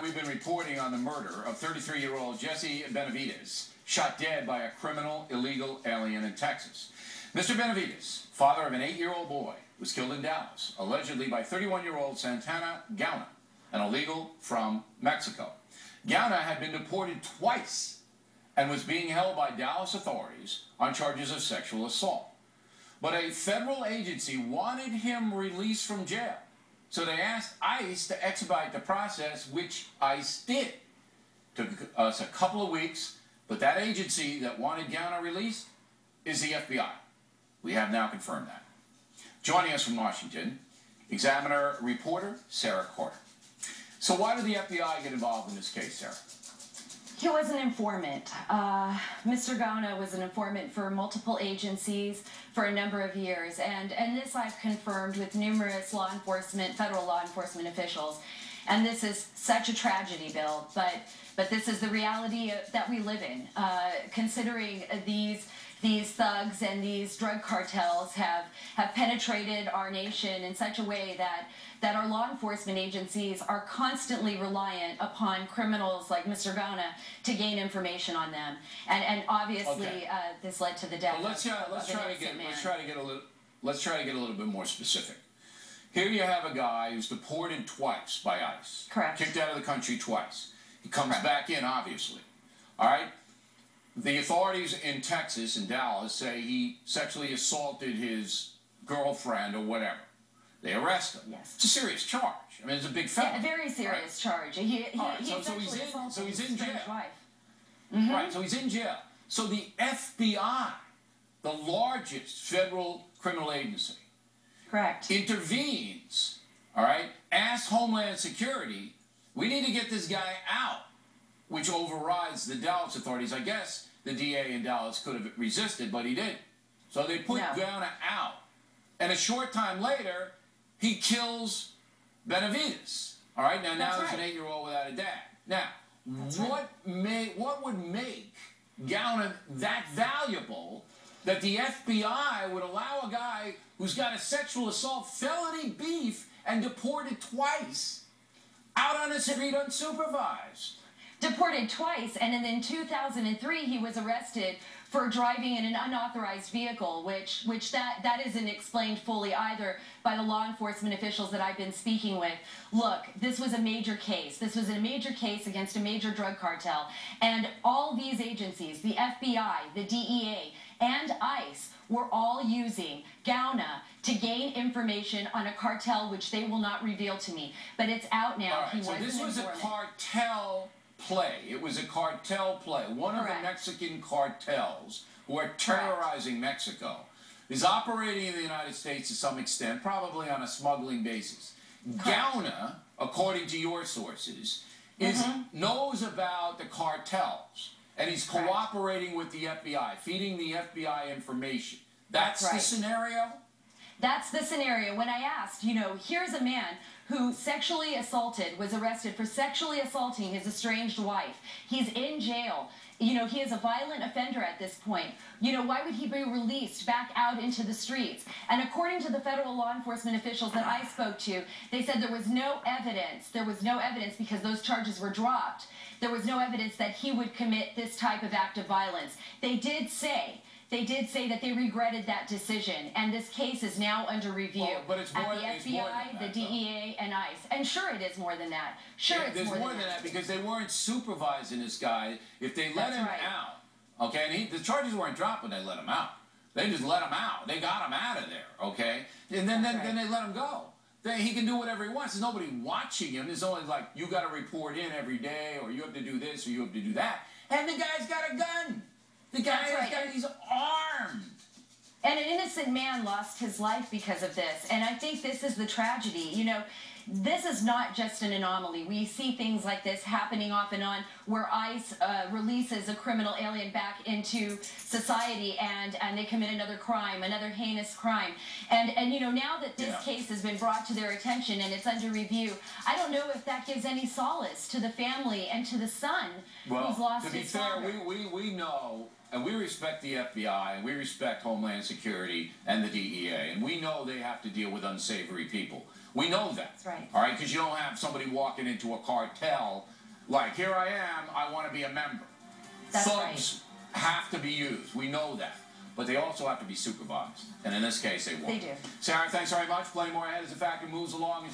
We've been reporting on the murder of 33-year-old Jesse Benavides, shot dead by a criminal illegal alien in Texas. Mr. Benavides, father of an 8-year-old boy, was killed in Dallas, allegedly by 31-year-old Santana Gauna, an illegal from Mexico. Gauna had been deported twice and was being held by Dallas authorities on charges of sexual assault. But a federal agency wanted him released from jail, so they asked ICE to expedite the process, which ICE did. Took us a couple of weeks, but that agency that wanted Gauna released is the FBI. We have now confirmed that. Joining us from Washington, Examiner reporter Sarah Carter. So why did the FBI get involved in this case, Sarah? He was an informant. Mr. Gauna was an informant for multiple agencies for a number of years, and this I've confirmed with numerous law enforcement, federal law enforcement officials. And this is such a tragedy, Bill, but this is the reality that we live in. Considering these thugs and these drug cartels have penetrated our nation in such a way that our law enforcement agencies are constantly reliant upon criminals like Mr. Gauna to gain information on them, and obviously okay. This led to the death. Well, let's try to get a little bit more specific. Here you have a guy who's deported twice by ICE. Correct. Kicked out of the country twice. He comes back in, obviously. All right. The authorities in Texas and Dallas say he sexually assaulted his girlfriend or whatever. They arrest him. Yes. It's a serious charge. I mean, it's a big felony. Yeah, a very serious charge. So he's in jail. Mm-hmm. Right, so he's in jail. So the FBI, the largest federal criminal agency, correct, intervenes, all right, asks Homeland Security, we need to get this guy out, which overrides the Dallas authorities. I guess the DA in Dallas could have resisted, but he didn't. So they put Gauna out. And a short time later, he kills Benavides. All right, now he's an 8-year-old without a dad. Now, what would make Gauna that valuable that the FBI would allow a guy who's got a sexual assault felony beef and deported twice out on the street unsupervised? Deported twice, and then in 2003 he was arrested for driving in an unauthorized vehicle, which that isn't explained fully either by the law enforcement officials that I've been speaking with. Look, this was a major case. This was a major case against a major drug cartel, and all these agencies, the FBI, the DEA, and ICE, were all using Gauna to gain information on a cartel which they will not reveal to me. But it's out now. All right, so this was a cartel play. It was a cartel play. One of the Mexican cartels who are terrorizing Mexico is operating in the United States to some extent, probably on a smuggling basis. Gauna, according to your sources, knows about the cartels, and he's cooperating with the FBI, feeding the FBI information. That's the scenario? That's the scenario. When I asked, here's a man who sexually assaulted, was arrested for sexually assaulting his estranged wife. He's in jail. He is a violent offender at this point. Why would he be released back out into the streets? And according to the federal law enforcement officials that I spoke to, they said there was no evidence. There was no evidence because those charges were dropped. There was no evidence that he would commit this type of act of violence. They did say that they regretted that decision, and this case is now under review but it's more, at the FBI, the DEA, and ICE. And sure, it is more than that. Sure, it's more than that. Because they weren't supervising this guy. If they let him out, okay, and the charges weren't dropped when they let him out. They just let him out. They got him out of there, okay? And then they let him go. He can do whatever he wants. There's nobody watching him. There's only like, you got to report in every day, or you have to do this, or you have to do that. And the guy's got a gun. The guy he's armed. And an innocent man lost his life because of this. And I think this is the tragedy. This is not just an anomaly. We see things like this happening off and on where ICE releases a criminal alien back into society and they commit another crime, another heinous crime. And now that this case has been brought to their attention and it's under review, I don't know if that gives any solace to the family and to the son who's lost his father. To be fair, we know, and we respect the FBI, and we respect Homeland Security and the DEA, and we know they have to deal with unsavory people. We know that. That's right. All right, because you don't have somebody walking into a cartel like, here I am, I want to be a member. That's Thugs have to be used. We know that. But they also have to be supervised. And in this case, they won't. They do. Sarah, thanks very much. Plenty more ahead as the factor moves along.